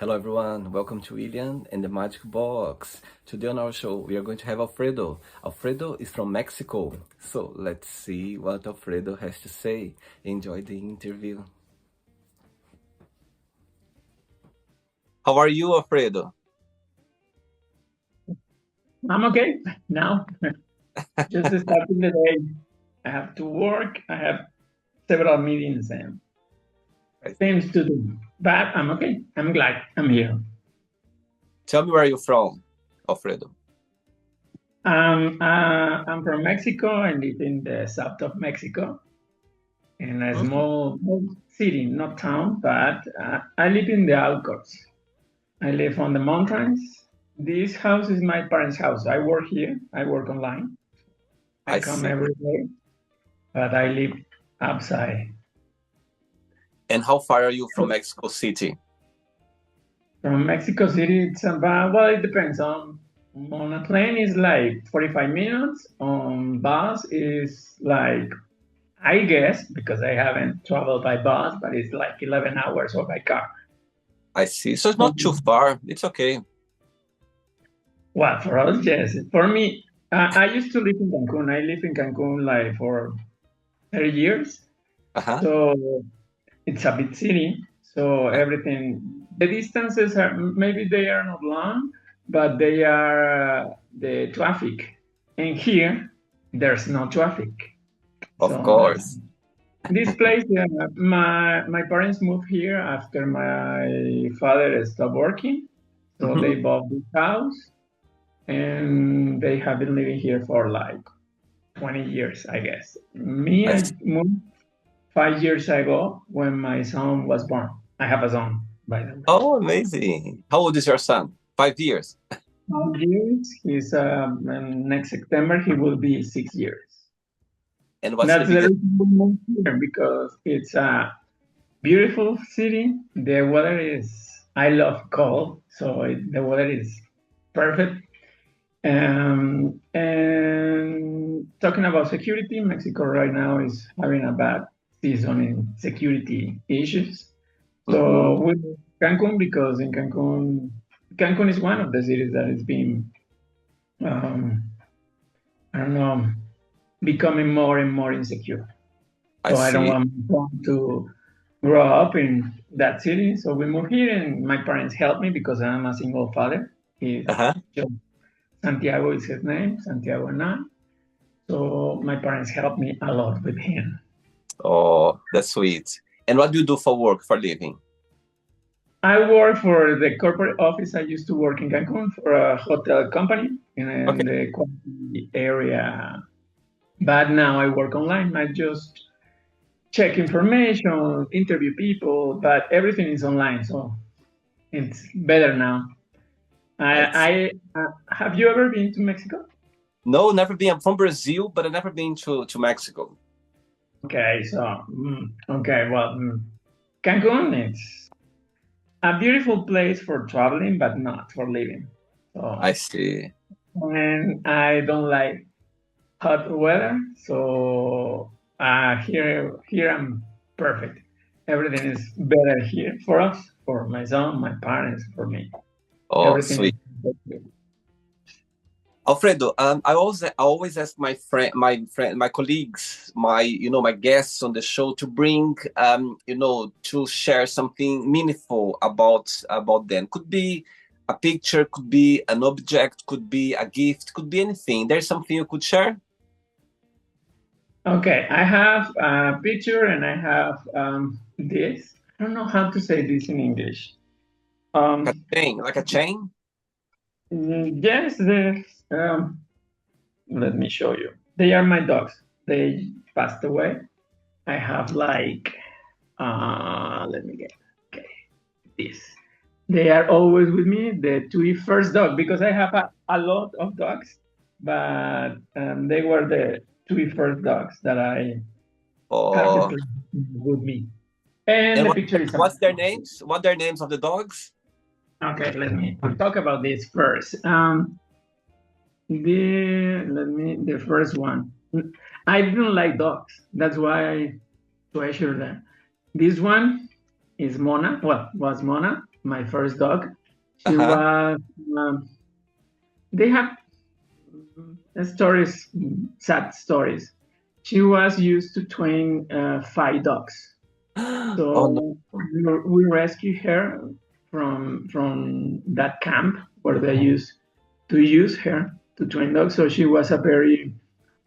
Hello everyone, welcome to William and the Magic Box. Today on our show we are going to have Alfredo. Alfredo is from Mexico, so let's see what Alfredo has to say. Enjoy the interview. How are you, Alfredo? I'm okay now. Just starting the day. I have to work. I have several meetings and things to do. But I'm okay. I'm glad I'm here. Tell me where you're from, Alfredo. I'm from Mexico. I live in the south of Mexico in a Mhm. small city, not town, but I live in the outskirts. I live on the mountains. This house is my parents' house. I work here. I work online. I I come see. every day, but I live outside. And how far are you from Mexico City? From Mexico City, it's about, well, it depends on a plane is like 45 minutes. On bus is like, I guess, because I haven't traveled by bus, but it's like 11 hours or by car. I see. So it's not too far. It's okay. Well, for us, yes. For me, I used to live in Cancun. I live in Cancun like for 30 years. Uh-huh. So it's a big city. So everything, the distances are maybe they are not long, but they are the traffic. And here, there's no traffic. Of So that's course. this place. My parents moved here after my father stopped working. So they Mhm. bought this house, and they have been living here for like 20 years, I guess. Me, I I see. moved 5 years ago when my son was born. I have a son, by the way. Oh, amazing. How old is your son? 5 years. 5 years. He's next September he will be 6 years. And what's the That's the biggest? reason we moved here because it's a beautiful city. The weather is I love cold, so the weather is perfect. And talking about security, Mexico right now is having a bad season in security issues. Mhm. So with Cancun, because in Cancun, Cancun is one of the cities that is being, um, I don't know, becoming more and more insecure. I So I don't see. want my son to grow up in that city. So we moved here, and my parents helped me because I'm a single father. He's Uh-huh. just Santiago is his name, Santiago and I. So my parents helped me a lot with him. Oh, that's sweet. And what do you do for work, for living? I work for the corporate office. I used to work in Cancun for a hotel company in Okay. the quality area. But now I work online. I just check information, interview people, but everything is online. So it's better now. I see. I have you ever been to Mexico? No, never been. I'm from Brazil, but I've never been to Mexico. Okay, so okay, well, Cancun it's a beautiful place for traveling, but not for living. I So, see. and I don't like hot weather, so here I'm perfect. Everything is better here for us, for my son, my parents, for me. Oh, Everything is sweet. perfect. Alfredo, I always ask my colleagues, my guests on the show to bring, to share something meaningful about them. Could be a picture, could be an object, could be a gift, could be anything. There's something you could share? Okay, I have a picture and I have this. I don't know how to say this in English. Like Um, a chain, like a chain? yes, let me show you. They are my dogs. They passed away. I have like, let me get, okay, this. They are always with me, the two first dog, because I have a lot of dogs, but they were the two first dogs that I have Or replaced with me. And and the picture is what's their names? What their names of the dogs? okay. Let me talk about this first. The first one. I didn't like dogs. That's why I treasure them. This one is Mona. Well, was Mona. my first dog. She Uh-huh. was. They have stories, sad stories. She was used to train 5 dogs. Oh no. So we rescued her from that camp where they used to use her to train dogs. So she was a very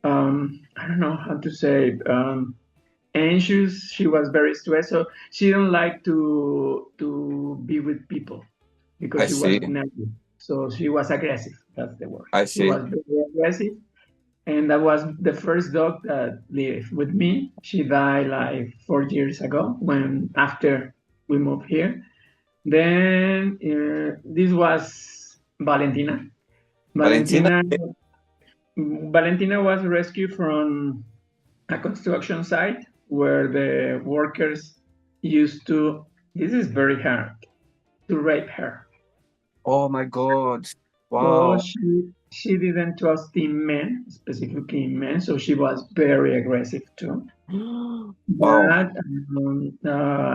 I don't know how to say anxious. She was very stressed. So she didn't like to be with people because I she was see. nervous. So she was aggressive. That's the word. I She see. was very aggressive, and that was the first dog that lived with me. She died like 4 years ago when after we moved here. Then this was Valentina. Valentina? Valentina Valentina was rescued from a construction site where the workers used to. This is very hard to rape her. Oh my God. So Wow. she didn't trust in men, specifically in men. So she was very aggressive too. Wow. But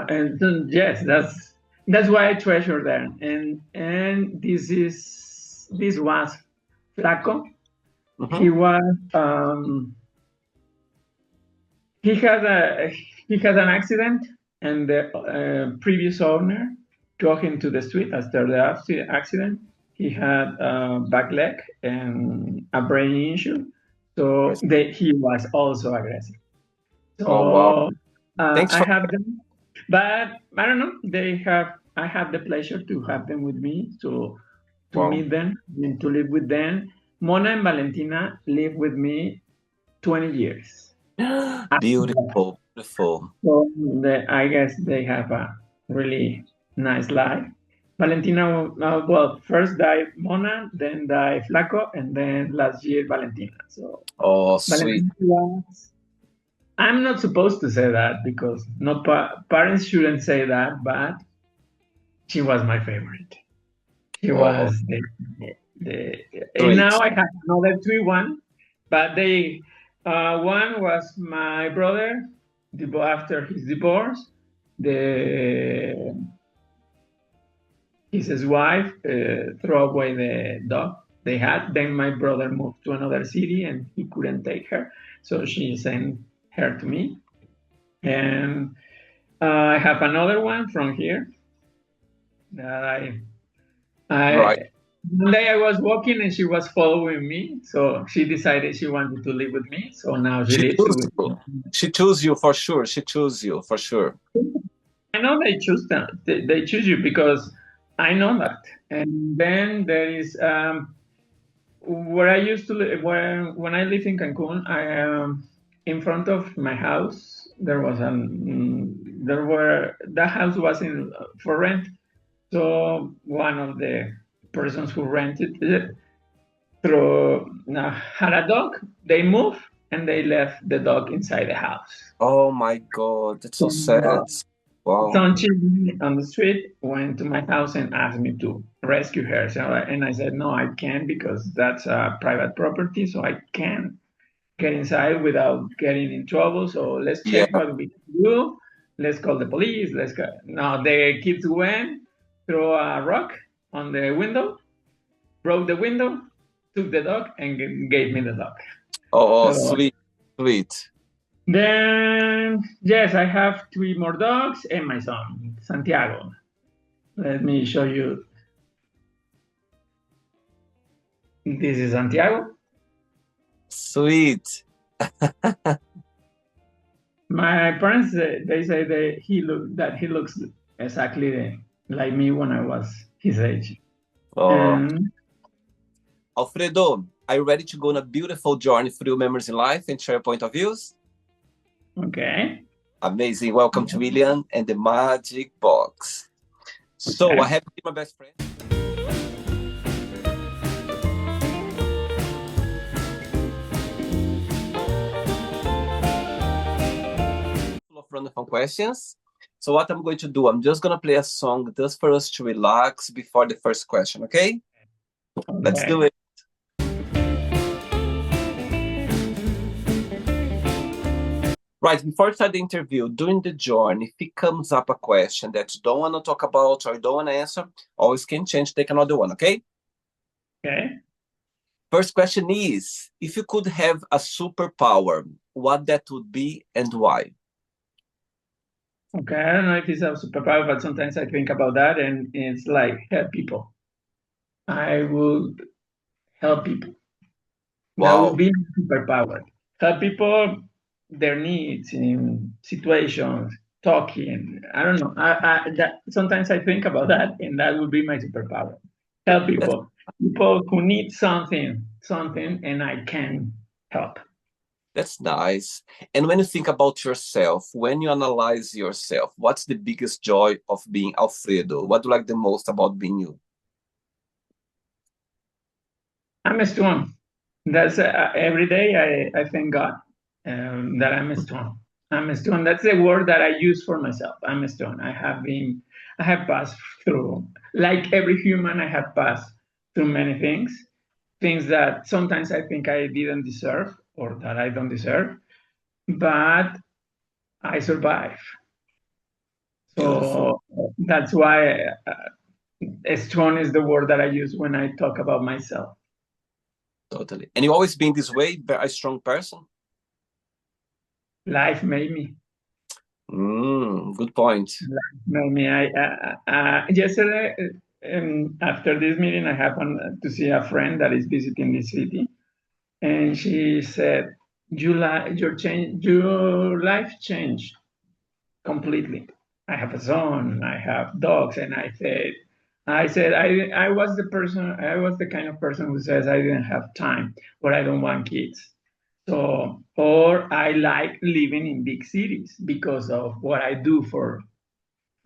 and then, yes, that's why I treasure that. And this was Flaco. He Hmm. was he had a he had an accident, and the previous owner took him to the street after the accident. He had a back leg and a brain issue, so he was also aggressive. Oh wow. So Thanks I for have them, but I don't know. They have. I have the pleasure to have them with me, to wow. meet them and to live with them. Mona and Valentina live with me 20 years. Beautiful. Beautiful. So I guess they have a really nice life. Valentina, well, first died Mona, then died Flaco, and then last year Valentina. So Oh, sweet. Valentina was. I'm not supposed to say that because not parents shouldn't say that, but she was my favorite. She Oh, was the and now sweet. I have another one, but they one was my brother after his divorce. The his wife threw away the dog they had. Then my brother moved to another city and he couldn't take her, so she sent her to me. And I have another one from here that I Right. one day I was walking and she was following me, so she decided she wanted to live with me. So now she She lives chose with you. me. She chose you for sure. She chose you for sure. I know they choose them. They choose you because I know that. And then there is where I used to live. When I lived in Cancun, I in front of my house there was there were that house was in for rent. So one of the persons who rented it had a dog. They moved and they left the dog inside the house. Oh my God. That's so So, sad. Wow. some children on the street went to my house and asked me to rescue her. And I said, no, I can't because that's private property. So I can't get inside without getting in trouble. So let's Yeah. check what we can do. Let's call the police. Let's go. Now the kids went, threw a rock on the window, broke the window, took the dog, and gave me the dog. Oh, So sweet. Sweet. then, yes, I have 3 more dogs and my son, Santiago. Let me show you. This is Santiago. Sweet. My parents, they say that he looks exactly like me when I was his age. Oh, And Alfredo, are you ready to go on a beautiful journey through memories in life and share your point of views? okay, Amazing. Welcome to William and the Magic Box. So I okay, have my best friend full of random fun questions. So what I'm going to do, I'm just gonna play a song just for us to relax before the first question, okay? Let's do okay. it. Right, before I start the interview, during the journey, if it comes up a question that you don't want to talk about or you don't want to answer, always can change, take another one, okay? Okay. First question is, if you could have a superpower, what that would be and why? Okay. I don't know if it's a superpower, but sometimes I think about that, and it's like help people. I would help people. That would Wow, be my superpower. Help people their needs in situations, talking. I don't know. That sometimes I think about that, and that would be my superpower. Help that's people who need something, and I can help. that's nice. And when you think about yourself, when you analyze yourself, what's the biggest joy of being Alfredo? What do you like the most about being you? I'm a stone. That's every day I thank God that I'm a stone. I'm a stone. That's the word that I use for myself. I'm a stone. I have passed through, like every human, I have passed through many things that sometimes I think I didn't deserve or that I don't deserve, but I survive. Beautiful, So that's why strong is the word that I use when I talk about myself. totally. And you always been this way, a strong person? Life made me. Good point. No, me. Yesterday, after this meeting, I happened to see a friend that is visiting the city, and she said, your life changed completely. I have a son, I have dogs, and I was the person, I was the kind of person who says I didn't have time or I don't want kids. So, or I like living in big cities because of what I do for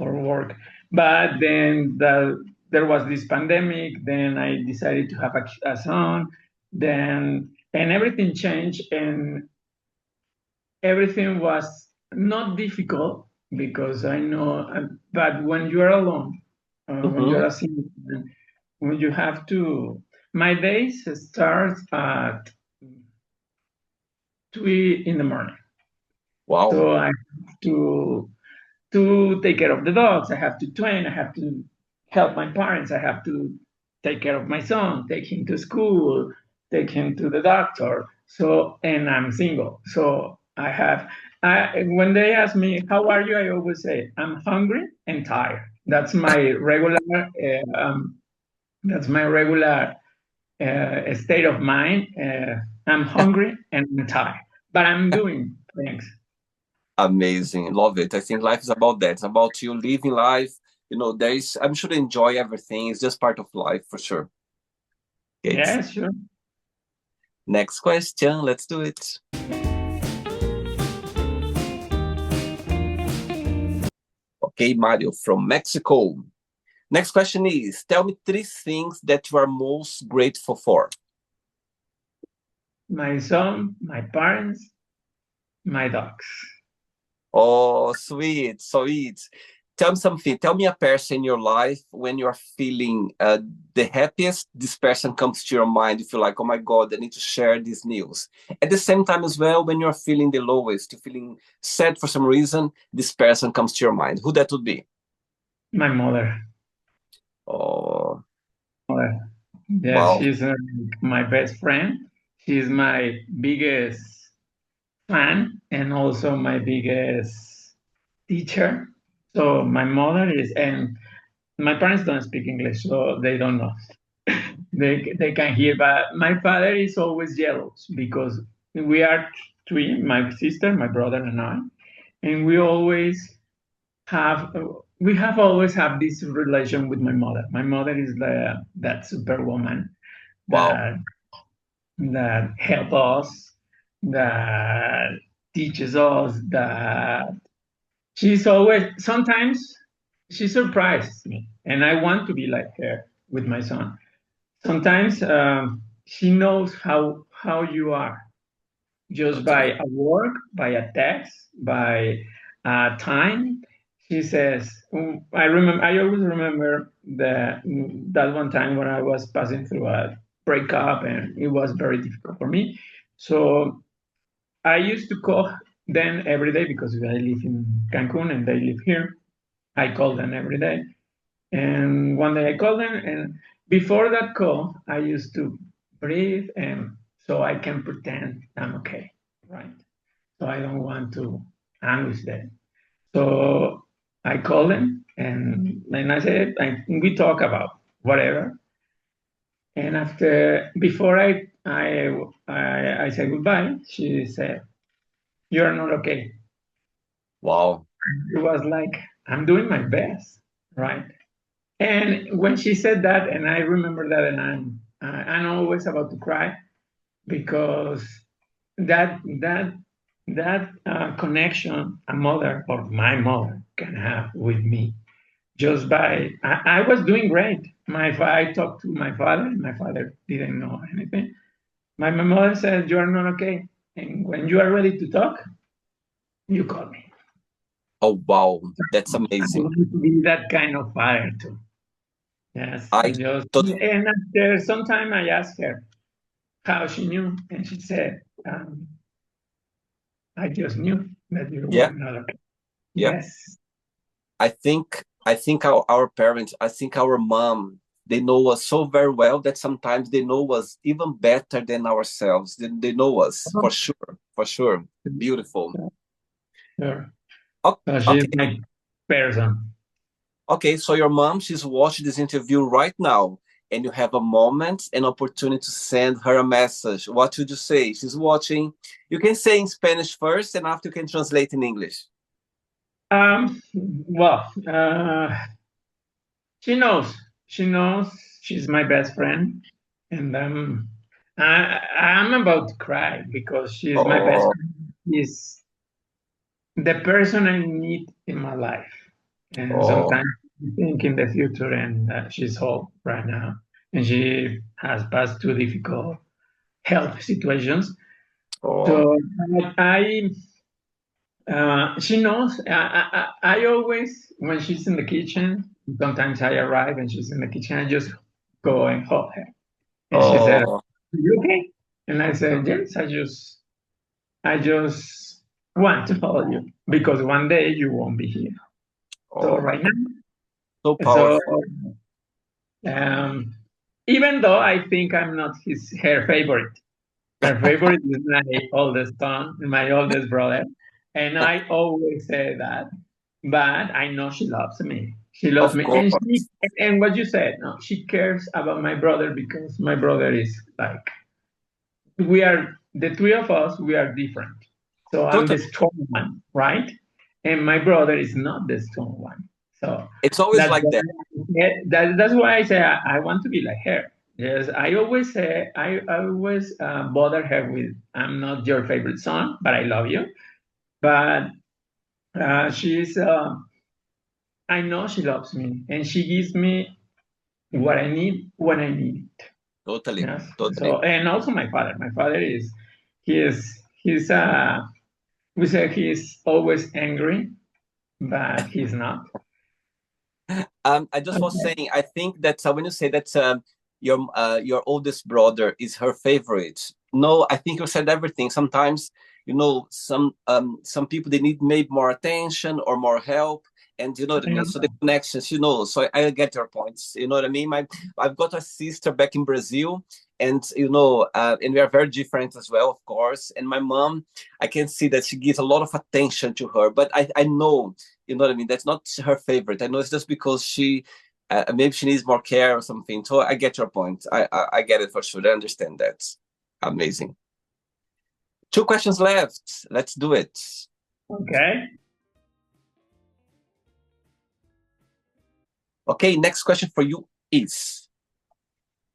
work. But then there was this pandemic. Then I decided to have a son. Then and everything changed, and everything was not difficult because I know. But when you are alone, when you Mm-hmm. are a single, when you have to, my days start at 3 in the morning. Wow, So I have to take care of the dogs. I have to train. I have to help my parents. I have to take care of my son, take him to school, take him to the doctor. So, and I'm single. So when they ask me, how are you? I always say, I'm hungry and tired. That's my regular state of mind. I'm hungry and I'm tired, but I'm doing things. amazing. Love it. I think life is about that. It's about you living life. I'm sure you enjoy everything. It's just part of life for sure. Okay. Yeah, sure. Next question. Let's do it. Okay, Mario from Mexico. Next question is, tell me three things that you are most grateful for. My son, my parents, my dogs. Oh, sweet, sweet. Tell me something. Tell me a person in your life when you're feeling the happiest, this person comes to your mind. You feel like, oh my God, I need to share this news. At the same time as well, when you're feeling the lowest, you're feeling sad for some reason, this person comes to your mind. Who that would be? My mother. Oh, Mother. Yes, wow. she's my best friend. She's my biggest fan and also my biggest teacher. So my mother is, and my parents don't speak English, so they don't know. They can hear, but my father is always jealous because we are three, my sister, my brother, and I, and have we have always had this relation with my mother. My mother is that superwoman Wow. that help us, that teaches us, that she's always sometimes she surprises me, and I want to be like her with my son. Sometimes she knows how you are just by Totally. a word, by a text, by a time. She says, I remember. I always remember that one time when I was passing through a breakup, and it was very difficult for me. So I used to call then every day, because I live in Cancun and they live here, I call them every day. And one day I called them, and before that call, I used to breathe, and so I can pretend I'm okay, right? So I don't want to anguish them. So I call them, and I said, we talk about whatever. And before I say goodbye, she said, "You're not okay." Wow. It was like, I'm doing my best, right? And when she said that, and I remember that, and I'm always about to cry because that connection a mother or my mother can have with me just by I was doing great. I talked to my father, and my father didn't know anything. My mother said, "You are not okay, and when you are ready to talk, you call me." Oh, wow. That's I amazing. want to be that kind of father too. Yes, I just totally, and after some time I asked her how she knew, and she said, "I just knew that you were yeah, not okay." yeah. Yes. I think our parents, I think our mom, they know us so very well that sometimes they know us even better than ourselves. They know us for sure, for sure. Beautiful. Sure. So she's Okay, my person. okay. So your mom, she's watching this interview right now, and you have a moment, an opportunity to send her a message. What would you say? She's watching. You can say in Spanish first, and after you can translate in English. Well, she knows. She knows she's my best friend, and I'm about to cry because she is my best Oh, friend. She's the person I need in my life, and oh, sometimes I think in the future, and she's old right now, and she has passed through difficult health situations. oh, So she knows. I always, when she's in the kitchen, sometimes I arrive and she's in the kitchen, I just go and hold her. And she said, "Are oh, you okay?" And I said, "Yes, I just want to hold you because one day you won't be here." So oh my right God. now, So so powerful. um, even though I think I'm not her favorite, her favorite is my oldest son, my oldest brother. And I always say that. But I know she loves me. She loves Of me. And course. what you said, no, she cares about my brother because my brother is like we are the three of us, we are different. So I'm the Totally. strong one, right? And my brother is not the strong one. So It's always that's like why that. that's why I say I want to be like her. Yes, I always say I always bother her with I'm not your favorite son, but I love you. But she's I know she loves me, and she gives me what I need when I need it. Totally. Yes. Totally. So and also my father. My father is he's we say he's always angry, but he's not. I just was Okay. saying, I think that when you say that your oldest brother is her favorite, no, I think you said everything. Sometimes, some people they need maybe more attention or more help, and you know what I I mean. know. So the connections, So I get your points. You know what I mean. I've got a sister back in Brazil, and we are very different as well, of course. And my mom, I can see that she gives a lot of attention to her, but I know. You know what I mean? That's not her favorite. I know it's just because maybe she needs more care or something. So I get your point. I get it for sure. I understand that. Amazing. Two questions left. Let's do it. Okay. Okay, next question for you is: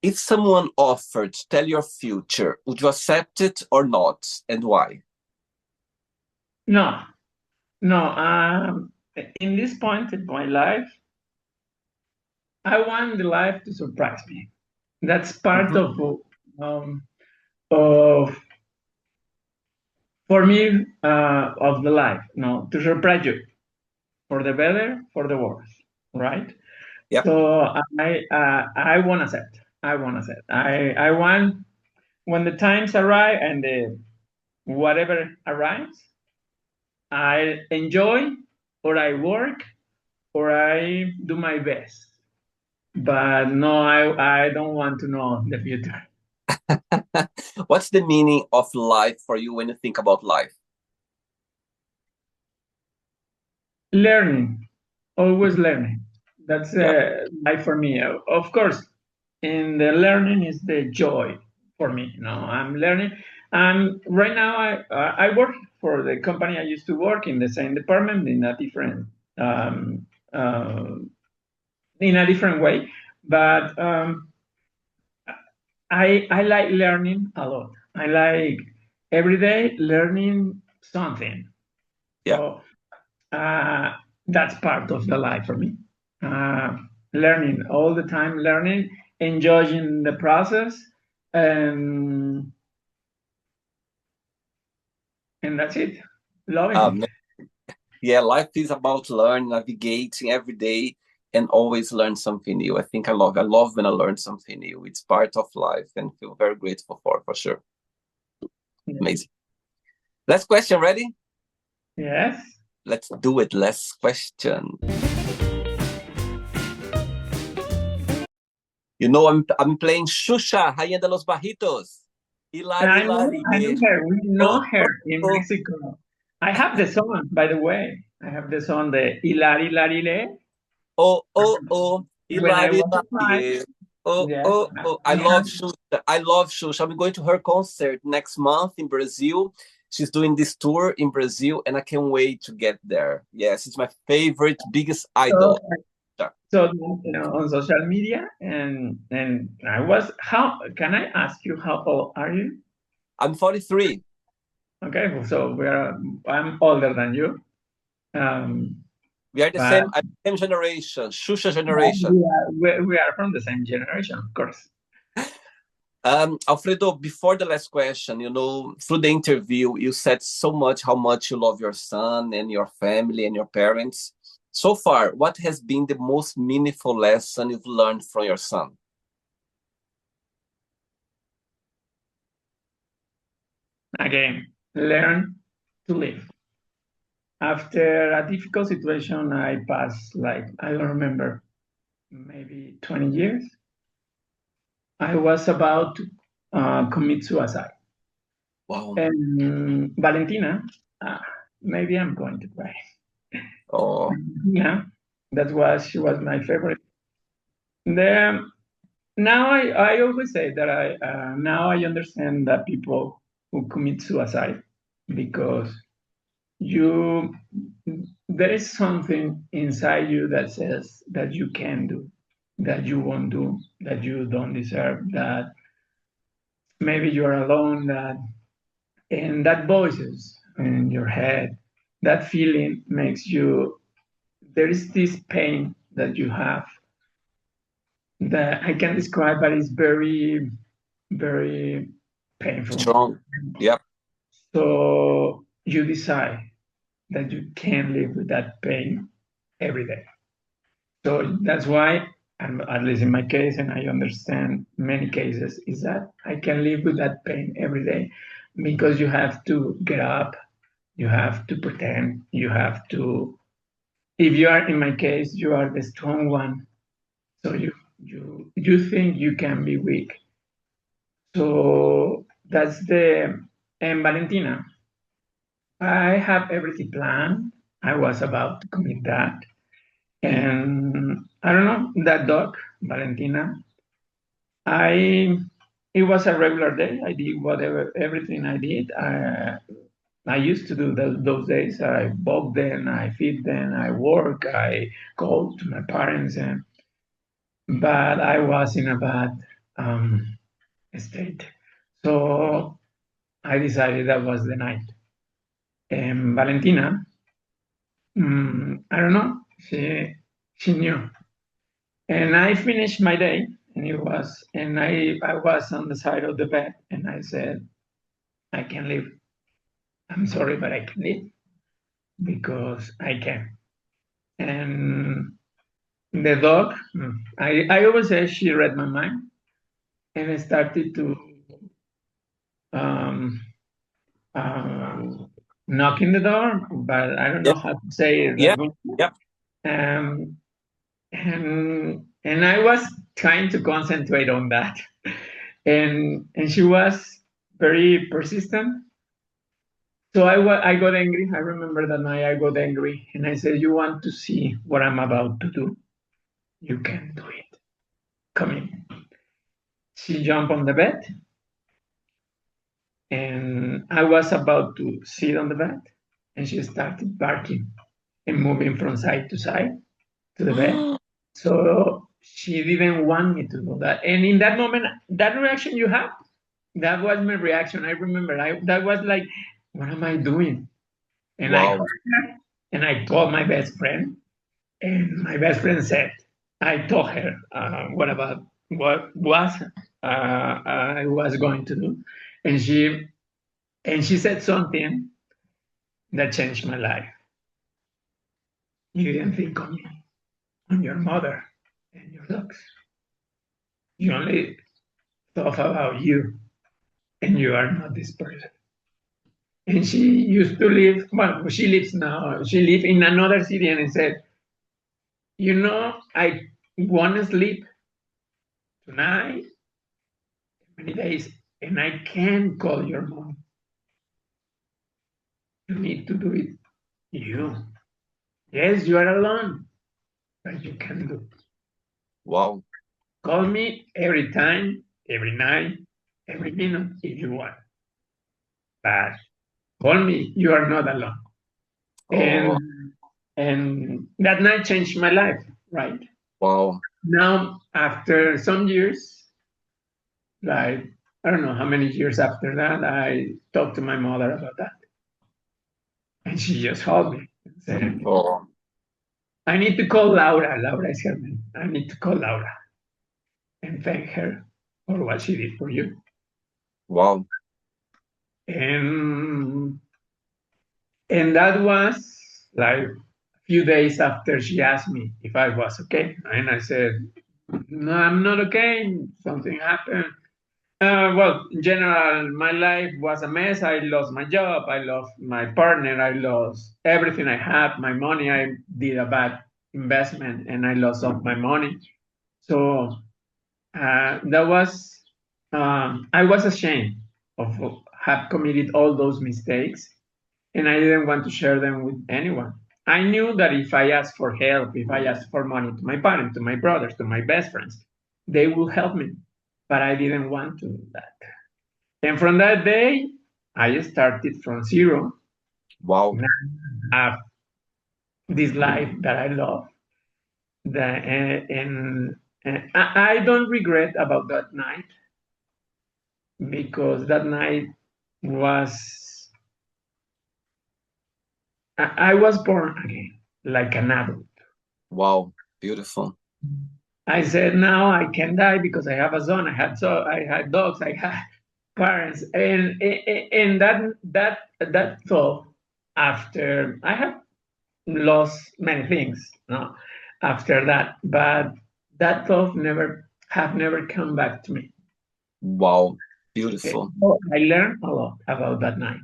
if someone offered to tell your future, would you accept it or not, and why? No, no. In this point in my life, I want the life to surprise me. That's part Mhm. um, of for me of the life. No, to surprise you for the better, for the worse, right? Yep. So I want to set. I want to set. I want when the times arrive and the whatever arrives. I enjoy, or I work, or I do my best. But no, I don't want to know the future. What's the meaning of life for you when you think about life? Learning, always learning. That's Yeah. life for me. Of course, in the learning is the joy for me. I'm learning, and right now I work for the company I used to work in the same department um, uh, in a different way, but I like learning a lot. I like every day learning something. Yeah. So uh, that's part of the life for me. Uh, Learning all the time, learning, enjoying the process, and and that's it. Loving it. Um, yeah, life is about learning, navigating every day, and always learn something new. I think I love when I learn something new. It's part of life, and feel very grateful for sure. Amazing. Last question, ready? Yes. Let's do it. Last question. I'm playing Xuxa, Rainha de los Barritos. Hilari, I know hilari. her. We know Oh, her oh, in oh, Mexico. I have the song, by the way. I have the song, the Hilari Larile. oh, oh, oh. When I Hilari, was five, hilari. Oh, yes, oh, oh. I I love have. Xuxa. I love Xuxa. I'm going to her concert next month in Brazil. She's doing this tour in Brazil, and I can't wait to get there. Yes, it's my favorite, biggest So, idol. so on social media, and I was. How can I ask you how old are you? I'm 43. Okay, so I'm older than you. Um, We are the but same generation, Xuxa yeah, generation. we are from the same generation, of course. Alfredo, before the last question, through the interview, you said so much how much you love your son and your family and your parents. So far, what has been the most meaningful lesson you've learned from your son? Again, learn to live. After a difficult situation, I passed like I don't remember, maybe 20 years. I was about to commit suicide. Wow. And Valentina, uh, maybe I'm going to cry. Oh, Yeah, she was my favorite. The, Now I always say that now I understand that people who commit suicide because you there is something inside you that says that you can do, that you won't do, that you don't deserve, that maybe you're alone, that and that voices in your head, that feeling makes you there is this pain that you have that I can describe, but it's very, very painful. strong. Yep. So you decide that you can't live with that pain every day. So that's why, and at least in my case, and I understand many cases, is that I can live with that pain every day because you have to get up, you have to pretend, you have to. If you are, in my case, you are the strong one, so you think you can be weak. So that's the and Valentina. I have everything planned. I was about to commit that. And I don't know, that dog, Valentina, I it was a regular day. I did whatever everything I did. I used to do those days. I walk them, I feed them, I work, I call to my parents, and but I was in a bad state. So I decided that was the night. And Valentina, I don't know, she knew. And I finished my day, and I was on the side of the bed, and I said, I can live. I'm sorry, but I can live because I can. And the dog, I always say she read my mind, and I started to um, um, knocking the door, but I don't Yeah, know how to say it. yeah, yeah. Um, and I was trying to concentrate on that, and she was very persistent. So I got angry. I remember that night I got angry, and I said, "You want to see what I'm about to do? You can do it. Come in." She jumped on the bed, and I was about to sit on the bed, and she started barking and moving from side to side to the bed. So she didn't want me to do that. And in that moment, that reaction you have, that was my reaction. I remember that was like, what am I doing? And I heard Wow, her and I called my best friend. And my best friend said, I told her what was I was going to do. And she said something that changed my life. You didn't think on me, on your mother and your dogs. You only thought about you, and you are not this person. And she used to live, well, she lives now, she lives in another city and said, I want to sleep tonight, many days, and I can't call your mom. You need to do it. You. Yes, you are alone, but you can do it. wow, Call me every time, every night, every minute if you want. But call me, you are not alone. oh, And that night changed my life, right? wow, Now, after some years, like I don't know how many years after that, I talked to my mother about that. And she just called me and said, oh, I need to call Laura. Laura is her name. I need to call Laura and thank her for what she did for you. wow, And and that was like a few days after she asked me if I was okay. And I said, no, I'm not okay. Something happened. Well, in general, my life was a mess. I lost my job. I lost my partner. I lost everything I had. My money. I did a bad investment, and I lost all my money. So that was. I was ashamed of have committed all those mistakes, and I didn't want to share them with anyone. I knew that if I asked for help, if I asked for money to my parents, to my brothers, to my best friends, they will help me. But I didn't want to do that. And from that day, I started from zero. wow, Now I have this life that I love. And I don't regret about that night because that night was, I was born again, like an adult. wow, beautiful. I said, now I can die because I have a son, I had dogs, I had parents, and that thought after I have lost many things, no, after that, but that thought never come back to me. Wow, Okay. beautiful. So I learned a lot about that night.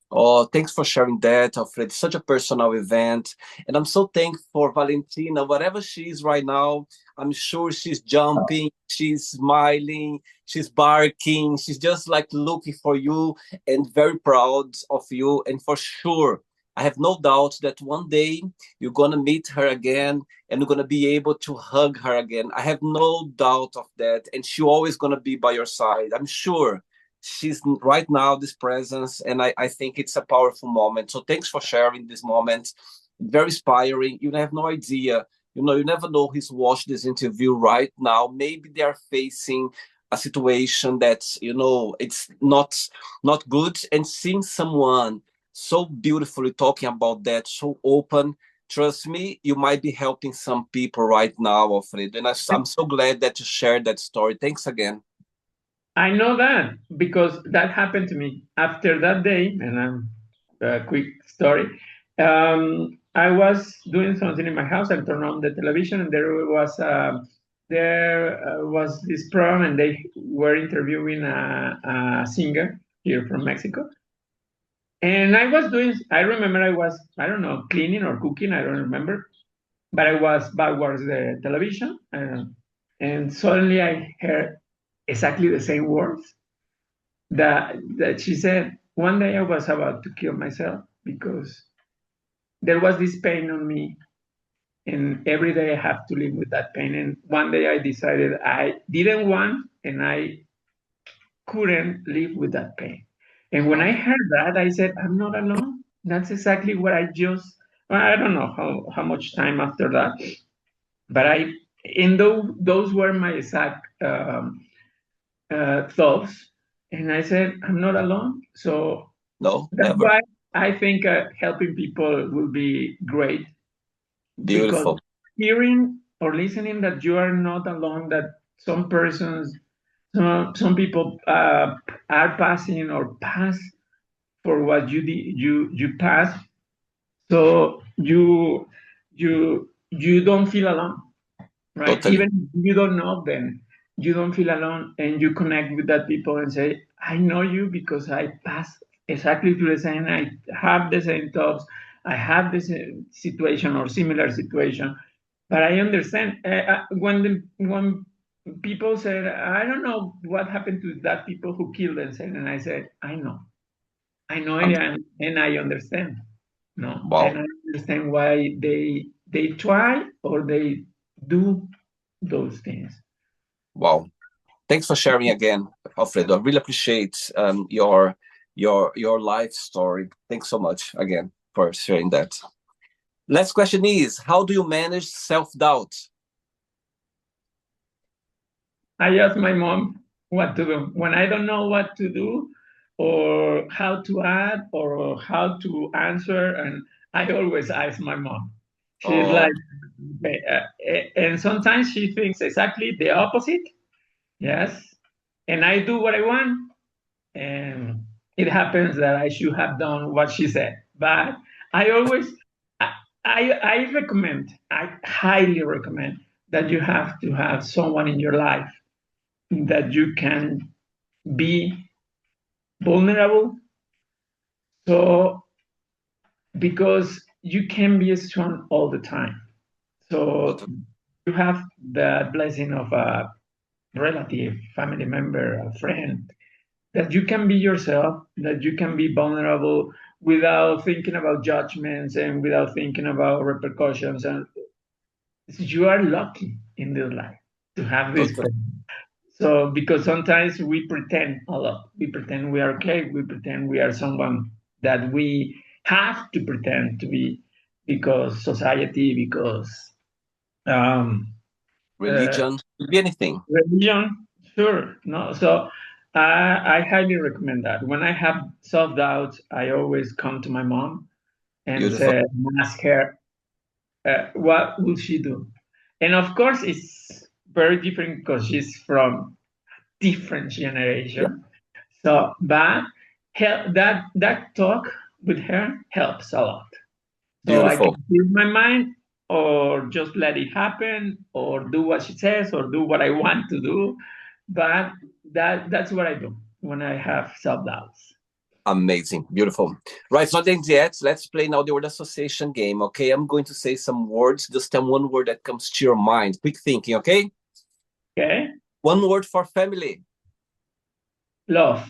Oh, thanks for sharing that, Alfred. Such a personal event. And I'm so thankful for Valentina. Whatever she is right now, I'm sure she's jumping, she's smiling, she's barking, she's just like looking for you and very proud of you. And for sure, I have no doubt that one day you're going to meet her again and you're going to be able to hug her again. I have no doubt of that. And she's always going to be by your side. I'm sure she's right now this presence, and I think it's a powerful moment. So thanks for sharing this moment. Very inspiring. You have no idea, you never know who's watched this interview right now. Maybe they are facing a situation that it's not good, and seeing someone so beautifully talking about that, so open, trust me, you might be helping some people right now, Alfredo. And I'm so glad that you shared that story. Thanks again. I know that because that happened to me after that day, and a quick story. I was doing something in my house. I turned on the television, and there was this program, and they were interviewing a singer here from Mexico, And I remember I was, I don't know, cleaning or cooking, I don't remember, but I was backwards the television, and suddenly I heard exactly the same words that she said. One day I was about to kill myself because there was this pain on me, and every day I have to live with that pain. And one day I decided I didn't want and I couldn't live with that pain. And when I Okay. heard that, I said, I'm not alone. That's exactly what I just, well, I don't know how much time after that, but those were my exact thoughts. And I said, I'm not alone. So No, that's never. why I think helping people will be great, because Beautiful. hearing or listening that you are not alone, that some persons, some people are passing or pass for what you pass, so you don't feel alone, right? Totally. Even if you don't know them, you don't feel alone, and you connect with that people and say, I know you because I pass exactly through the same, I have the same thoughts, I have this situation or similar situation, but I understand. When people said, I don't know what happened to that people who killed themselves, and I said, I know it, Um, and I understand. No, and wow. I understand why they try or they do those things. Wow. Thanks for sharing again, Alfredo. I really appreciate your life story. Thanks so much again for sharing that. Last question is, how do you manage self-doubt? I ask my mom what to do when I don't know what to do or how to add or how to answer, and I always ask my mom. She's Oh, like, okay, and sometimes she thinks exactly the opposite. Yes, and I do what I want, and it happens that I should have done what she said. But I always, I, I recommend, I highly recommend that you have to have someone in your life that you can be vulnerable. So, because you can be strong all the time. So totally. you have the blessing of a relative, family member, a friend, that you can be yourself, that you can be vulnerable without thinking about judgments and without thinking about repercussions. And you are lucky in this life to have this Totally. friend. So, because sometimes we pretend a lot, we pretend we are okay, we pretend we are someone that we have to pretend to be because society, because um, uh, Religion, could be anything. religion, sure. No, so I highly recommend that. When I have self doubt, I always come to my mom and Beautiful. say, ask her, what will she do? And of course, it's very different because she's from different Yeah, generation. So, but that talk with her helps a lot. So I can beautiful. clear my mind, or just let it happen, or do what she says, or do what I want to do. But that's what I do when I have self doubts. Amazing. Beautiful. Right, it's not end yet. Let's play now the word association game. Okay, I'm going to say some words. Just tell one word that comes to your mind. Quick thinking, okay? Okay, One word for family. love.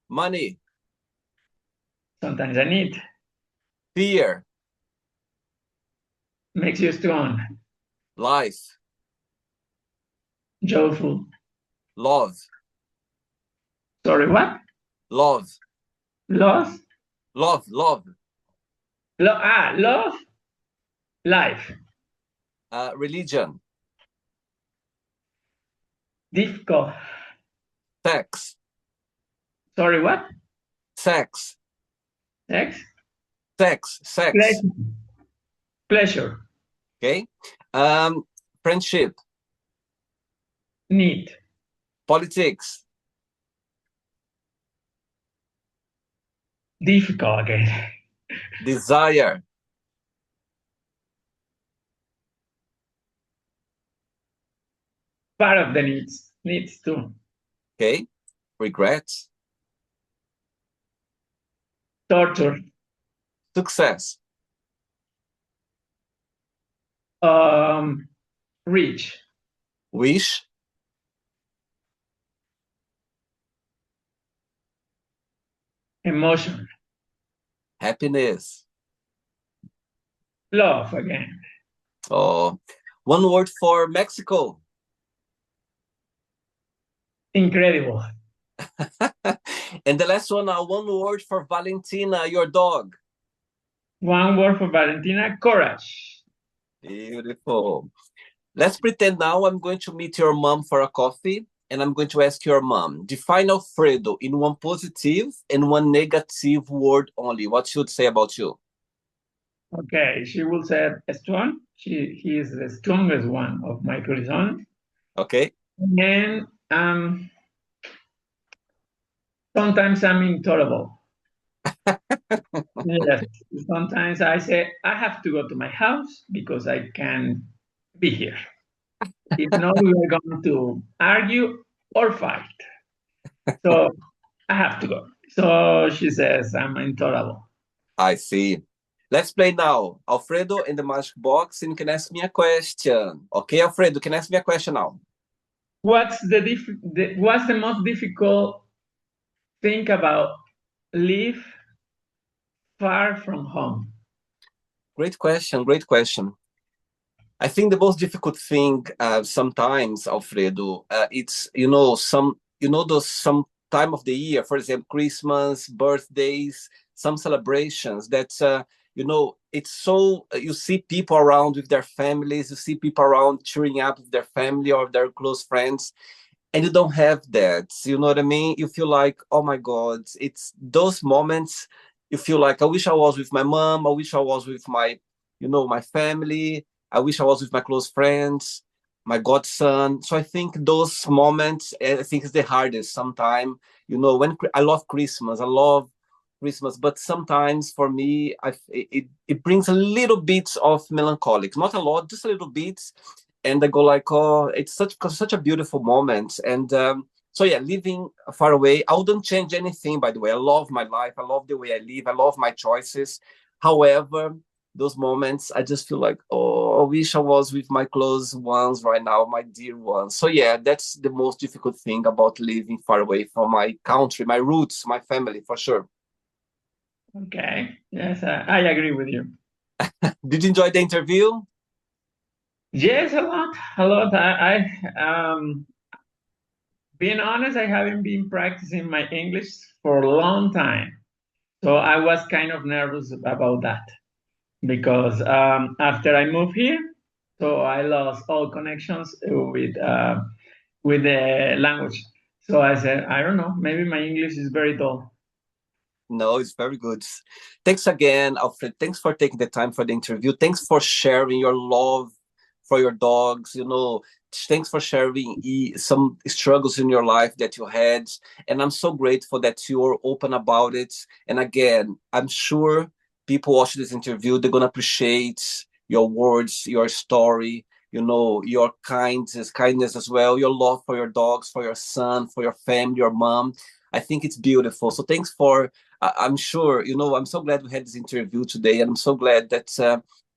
Money. Sometimes I need Fear. makes you strong, Life. joyful. Love. Sorry, what? Love. Loss? Love. Love, life. Religion. Difficult. Sex. Sorry, what? Sex. Sex? Sex. Pleasure. Pleasure. Okay. Um, Friendship. Need. Politics. Difficult again. Desire. Part of the needs. Needs too. Okay. Regret. Torture. Success. Rich. Wish. Emotion. Happiness. Love again. Oh, one word for Mexico. Incredible. And the last one word for Valentina, your dog. One word for Valentina, courage. Beautiful. Let's pretend now I'm going to meet your mom for a coffee, and I'm going to ask your mom, define Alfredo in one positive and one negative word only. What should say about you? Okay, she will say strong. He is the strongest one of my corazón. Okay. And sometimes I'm intolerable. Yes, sometimes I say I have to go to my house because I can't be here. If not, we are going to argue or fight. So I have to go. So she says I'm intolerable. I see. Let's play now. Alfredo in the magic box, and you can ask me a question. Okay, Alfredo, can ask me a question now. What's the most difficult thing about live far from home? Great question. Great question. I think the most difficult thing sometimes, Alfredo, it's those some time of the year, for example, Christmas, birthdays, some celebrations that it's so you see people around with their families, you see people around cheering up with their family or their close friends, and you don't have that. You know what I mean? You feel like, oh my God, it's those moments. You feel like I wish I was with my mom. I wish I was with my family. I wish I was with my close friends, my godson. So I think those moments, I think, is the hardest. Sometimes, when I love Christmas, but sometimes for me, it brings a little bit of melancholic, not a lot, just a little bit, and I go like, oh, it's such a beautiful moment. And so yeah, living far away, I wouldn't change anything. By the way, I love my life, I love the way I live, I love my choices. However, those moments, I just feel like, oh, I wish I was with my close ones right now, my dear ones. So yeah, that's the most difficult thing about living far away from my country, my roots, my family, for sure. Okay. Yes, I agree with you. Did you enjoy the interview? Yes, a lot, a lot. Being honest, I haven't been practicing my English for a long time, so I was kind of nervous about that because after I moved here, so I lost all connections with the language. So I said, I don't know, maybe my English is very dull. No, it's very good. Thanks again, Alfred. Thanks for taking the time for the interview. Thanks for sharing your love for your dogs. Thanks for sharing some struggles in your life that you had. And I'm so grateful that you're open about it. And again, I'm sure people watching this interview, they're going to appreciate your words, your story, your kindness as well, your love for your dogs, for your son, for your family, your mom. I think it's beautiful. So thanks for I'm sure, I'm so glad we had this interview today, and I'm so glad that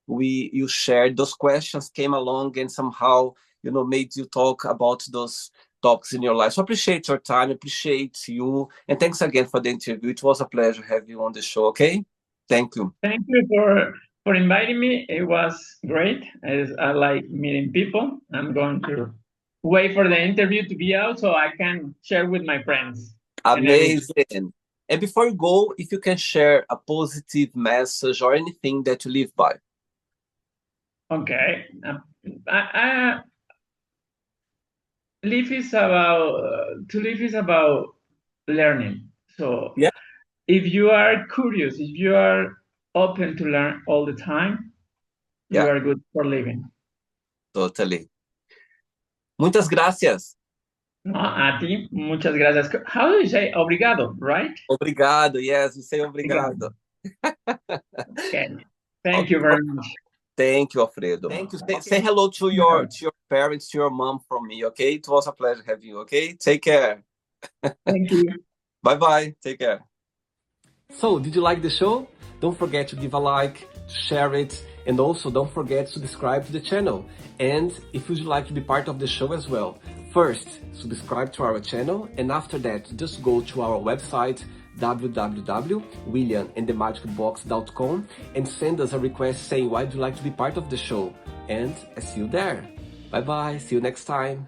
you shared those questions, came along, and somehow, made you talk about those topics in your life. So appreciate your time, appreciate you, and thanks again for the interview. It was a pleasure having you on the show. Okay, thank you. Thank you for inviting me. It was great. I like meeting people. I'm going to wait for the interview to be out so I can share with my friends and everything. Amazing. And before you go, if you can share a positive message or anything that you live by. Okay. Life is about to live is about learning. So Yeah, if you are curious, if you are open to learn all the time, you yeah, are good for living. totally. Muitas gracias. No, a ti, muchas gracias. How do you say obrigado, right? Obrigado. Yes, we say Obrigado. obrigado. Okay. Thank Okay, you very much. thank you, Alfredo. Thank you. Say hello to your parents, to your mom from me, okay? It was a pleasure having you, okay? Take care. Thank you. Bye bye. Take care. So, did you like the show? Don't forget to give a like, share it, and also don't forget to subscribe to the channel. And if you'd like to be part of the show as well, first, subscribe to our channel, and after that, just go to our website, www.williamandthemagicbox.com, and send us a request saying why would you like to be part of the show. And I see you there. Bye bye, see you next time.